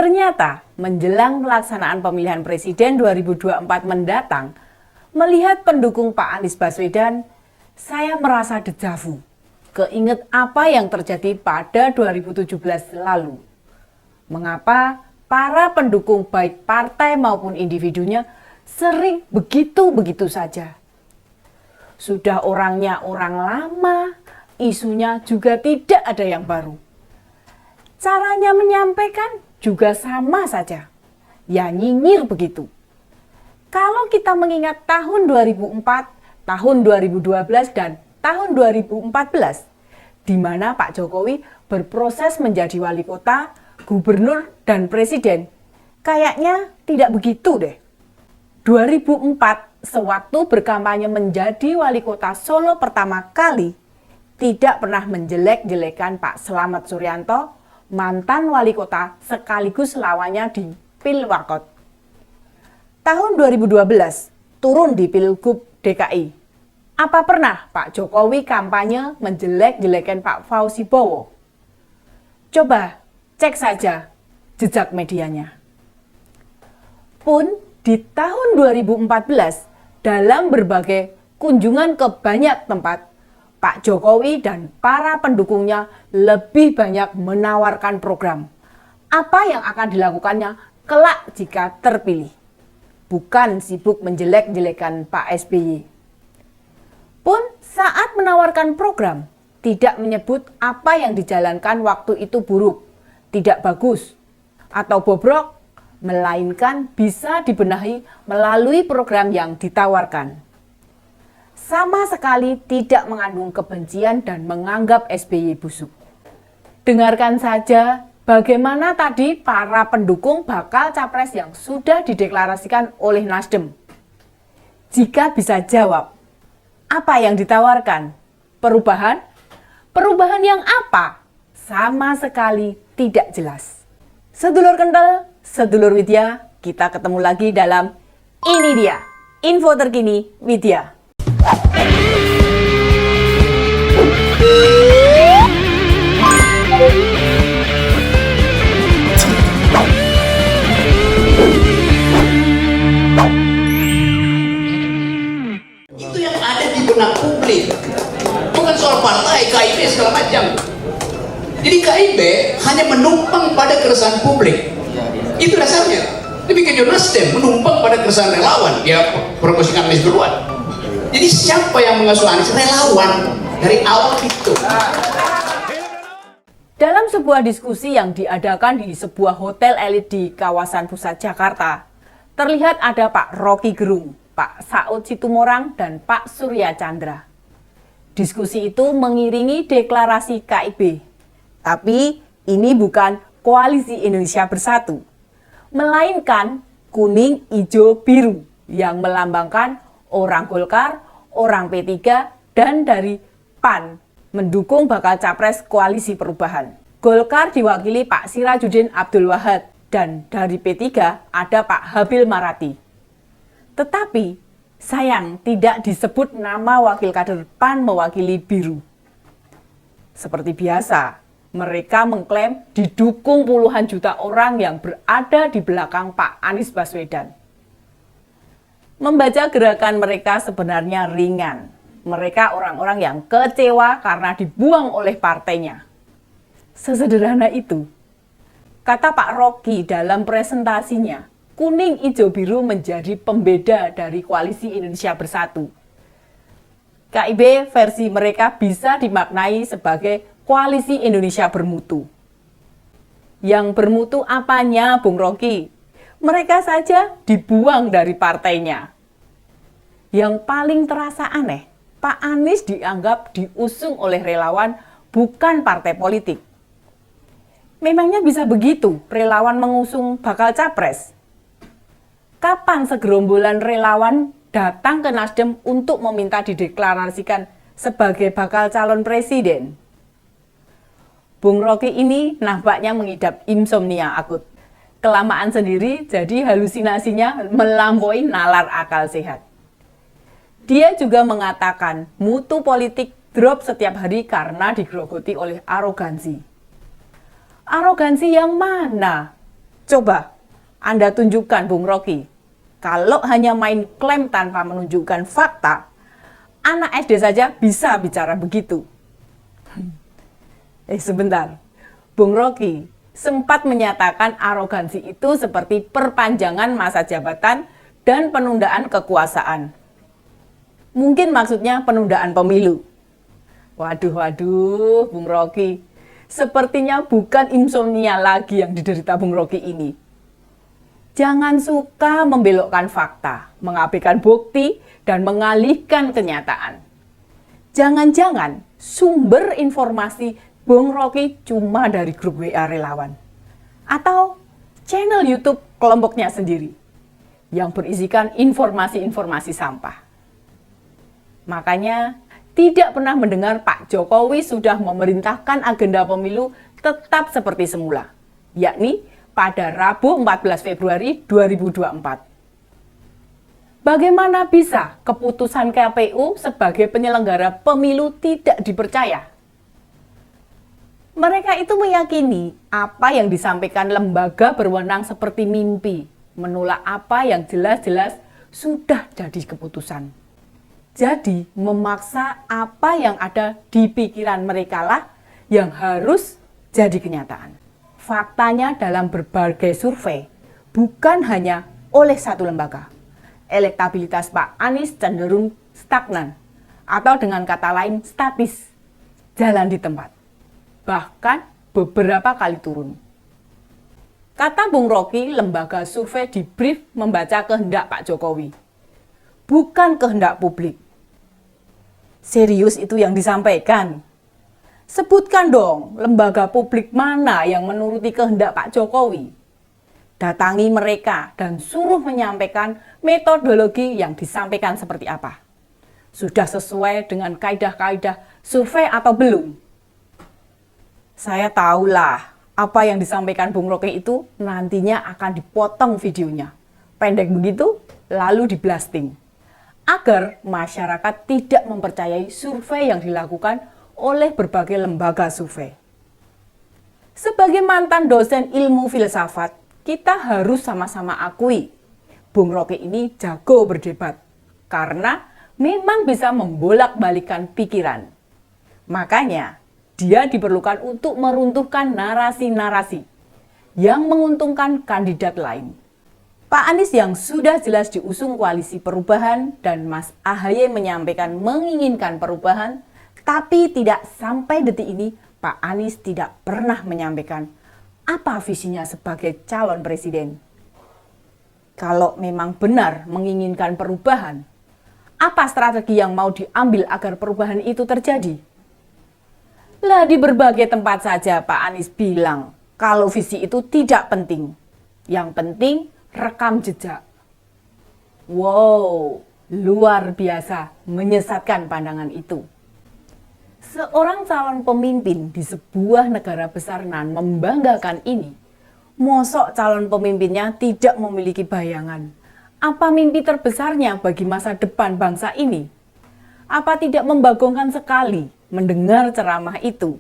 Ternyata menjelang pelaksanaan pemilihan presiden 2024 mendatang, melihat pendukung Pak Anies Baswedan, saya merasa dejavu. Keinget apa yang terjadi pada 2017 lalu. Mengapa para pendukung baik partai maupun individunya sering begitu-begitu saja. Sudah orangnya orang lama, isunya juga tidak ada yang baru. Caranya menyampaikan juga sama saja, ya nyinyir begitu. Kalau kita mengingat tahun 2004, tahun 2012, dan tahun 2014, di mana Pak Jokowi berproses menjadi wali kota, gubernur, dan presiden, kayaknya tidak begitu deh. 2004, sewaktu berkampanye menjadi wali kota Solo pertama kali, tidak pernah menjelek-jelekan Pak Slamet Suryanto, mantan wali kota sekaligus lawannya di Pilwakot. Tahun 2012, turun di Pilgub DKI. Apa pernah Pak Jokowi kampanye menjelek-jelekan Pak Fauzi Bowo? Coba cek saja jejak medianya. Pun di tahun 2014, dalam berbagai kunjungan ke banyak tempat, Pak Jokowi dan para pendukungnya lebih banyak menawarkan program. Apa yang akan dilakukannya kelak jika terpilih. Bukan sibuk menjelek-jelekan Pak SBY. Pun saat menawarkan program, tidak menyebut apa yang dijalankan waktu itu buruk, tidak bagus, atau bobrok, melainkan bisa dibenahi melalui program yang ditawarkan. Sama sekali tidak mengandung kebencian dan menganggap SBY busuk. Dengarkan saja bagaimana tadi para pendukung bakal capres yang sudah dideklarasikan oleh Nasdem. Jika bisa jawab, apa yang ditawarkan? Perubahan? Perubahan yang apa? Sama sekali tidak jelas. Sedulur kental, sedulur Widya, kita ketemu lagi dalam Ini Dia, Info Terkini Widya. Itu yang ada di benak publik, bukan soal partai, KIB segala macam. Jadi KIB hanya menumpang pada keresahan publik, itu dasarnya. Demikian juga Nasdem menumpang pada keresahan relawan, ya promosikan Anies duluan. Jadi siapa yang mengasuh Anies? Relawan dari awal itu. Dalam sebuah diskusi yang diadakan di sebuah hotel elit di kawasan pusat Jakarta, terlihat ada Pak Rocky Gerung, Pak Saud Situmorang, dan Pak Surya Chandra. Diskusi itu mengiringi deklarasi KIB. Tapi ini bukan Koalisi Indonesia Bersatu, melainkan kuning, hijau, biru yang melambangkan orang Golkar, orang P3, dan dari PAN mendukung bakal capres Koalisi Perubahan. Golkar diwakili Pak Sirajuddin Abdul Wahad, dan dari P3 ada Pak Habil Marati. Tetapi sayang tidak disebut nama wakil kader PAN mewakili biru. Seperti biasa, mereka mengklaim didukung puluhan juta orang yang berada di belakang Pak Anies Baswedan. Membaca gerakan mereka sebenarnya ringan. Mereka orang-orang yang kecewa karena dibuang oleh partainya. Sesederhana itu. Kata Pak Rocky dalam presentasinya, kuning, hijau, biru menjadi pembeda dari Koalisi Indonesia Bersatu. KIB versi mereka bisa dimaknai sebagai Koalisi Indonesia Bermutu. Yang bermutu apanya, Bung Rocky? Mereka saja dibuang dari partainya. Yang paling terasa aneh, Pak Anies dianggap diusung oleh relawan, bukan partai politik. Memangnya bisa begitu relawan mengusung bakal capres? Kapan segerombolan relawan datang ke Nasdem untuk meminta dideklarasikan sebagai bakal calon presiden? Bung Rocky ini nampaknya mengidap insomnia akut. Kelamaan sendiri jadi halusinasinya melampaui nalar akal sehat. Dia juga mengatakan mutu politik drop setiap hari karena digerogoti oleh arogansi. Arogansi yang mana? Coba Anda tunjukkan Bung Rocky, kalau hanya main klaim tanpa menunjukkan fakta, anak SD saja bisa bicara begitu. Sebentar, Bung Rocky sempat menyatakan arogansi itu seperti perpanjangan masa jabatan dan penundaan kekuasaan. Mungkin maksudnya penundaan pemilu. Waduh, Bung Rocky, sepertinya bukan insomnia lagi yang diderita Bung Rocky ini. Jangan suka membelokkan fakta, mengabaikan bukti, dan mengalihkan kenyataan. Jangan-jangan sumber informasi Bung Rocky cuma dari grup WA relawan. Atau channel YouTube kelompoknya sendiri yang berisikan informasi-informasi sampah. Makanya tidak pernah mendengar Pak Jokowi sudah memerintahkan agenda pemilu tetap seperti semula, yakni pada Rabu 14 Februari 2024. Bagaimana bisa keputusan KPU sebagai penyelenggara pemilu tidak dipercaya? Mereka itu meyakini apa yang disampaikan lembaga berwenang seperti mimpi, menolak apa yang jelas-jelas sudah jadi keputusan. Jadi memaksa apa yang ada di pikiran mereka lah yang harus jadi kenyataan. Faktanya dalam berbagai survei, bukan hanya oleh satu lembaga, elektabilitas Pak Anies cenderung stagnan, atau dengan kata lain statis, jalan di tempat. Bahkan beberapa kali turun. Kata Bung Rocky, lembaga survei dibrief membaca kehendak Pak Jokowi, bukan kehendak publik. Serius itu yang disampaikan? Sebutkan dong lembaga publik mana yang menuruti kehendak Pak Jokowi. Datangi mereka dan suruh menyampaikan metodologi yang disampaikan seperti apa. Sudah sesuai dengan kaidah-kaidah survei atau belum? Saya tahulah apa yang disampaikan Bung Rocky itu nantinya akan dipotong videonya. Pendek begitu, lalu di-blasting. Agar masyarakat tidak mempercayai survei yang dilakukan oleh berbagai lembaga survei. Sebagai mantan dosen ilmu filsafat, kita harus sama-sama akui Bung Rocky ini jago berdebat karena memang bisa membolak-balikan pikiran. Makanya dia diperlukan untuk meruntuhkan narasi-narasi yang menguntungkan kandidat lain. Pak Anies yang sudah jelas diusung koalisi perubahan dan Mas AHY menyampaikan menginginkan perubahan, tapi tidak sampai detik ini Pak Anies tidak pernah menyampaikan apa visinya sebagai calon presiden. Kalau memang benar menginginkan perubahan, apa strategi yang mau diambil agar perubahan itu terjadi? Lah di berbagai tempat saja Pak Anies bilang kalau visi itu tidak penting. Yang penting rekam jejak. Wow, luar biasa menyesatkan pandangan itu. Seorang calon pemimpin di sebuah negara besar nan membanggakan ini, mosok calon pemimpinnya tidak memiliki bayangan. Apa mimpi terbesarnya bagi masa depan bangsa ini? Apa tidak membagongkan sekali mendengar ceramah itu?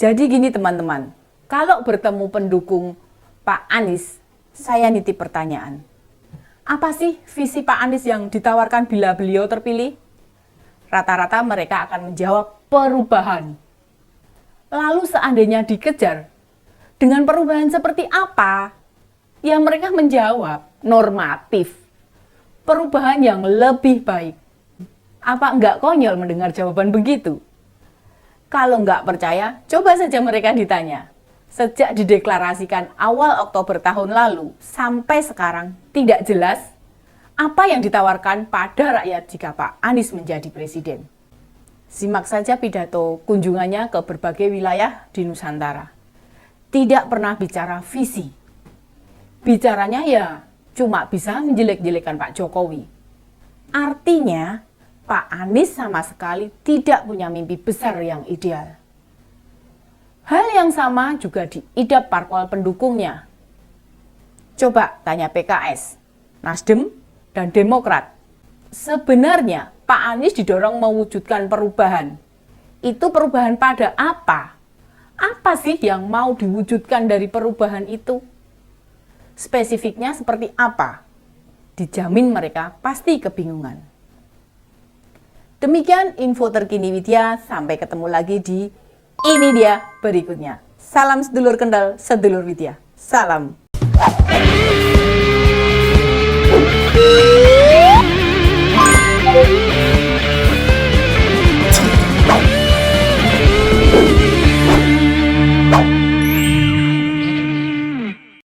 Jadi gini teman-teman, kalau bertemu pendukung Pak Anies, saya nitip pertanyaan. Apa sih visi Pak Anies yang ditawarkan bila beliau terpilih? Rata-rata mereka akan menjawab perubahan. Lalu seandainya dikejar, dengan perubahan seperti apa? Ya mereka menjawab normatif. Perubahan yang lebih baik. Apa enggak konyol mendengar jawaban begitu? Kalau enggak percaya, coba saja mereka ditanya. Sejak dideklarasikan awal Oktober tahun lalu sampai sekarang tidak jelas apa yang ditawarkan pada rakyat jika Pak Anies menjadi presiden. Simak saja pidato kunjungannya ke berbagai wilayah di Nusantara. Tidak pernah bicara visi. Bicaranya ya cuma bisa menjelek-jelekan Pak Jokowi. Artinya Pak Anies sama sekali tidak punya mimpi besar yang ideal. Hal yang sama juga diidap parpol pendukungnya. Coba tanya PKS, Nasdem, dan Demokrat. Sebenarnya Pak Anies didorong mewujudkan perubahan. Itu perubahan pada apa? Apa sih yang mau diwujudkan dari perubahan itu? Spesifiknya seperti apa? Dijamin mereka pasti kebingungan. Demikian info terkini Widya, sampai ketemu lagi di Ini Dia berikutnya. Salam sedulur Kendal, sedulur Widya. Salam. Thank you.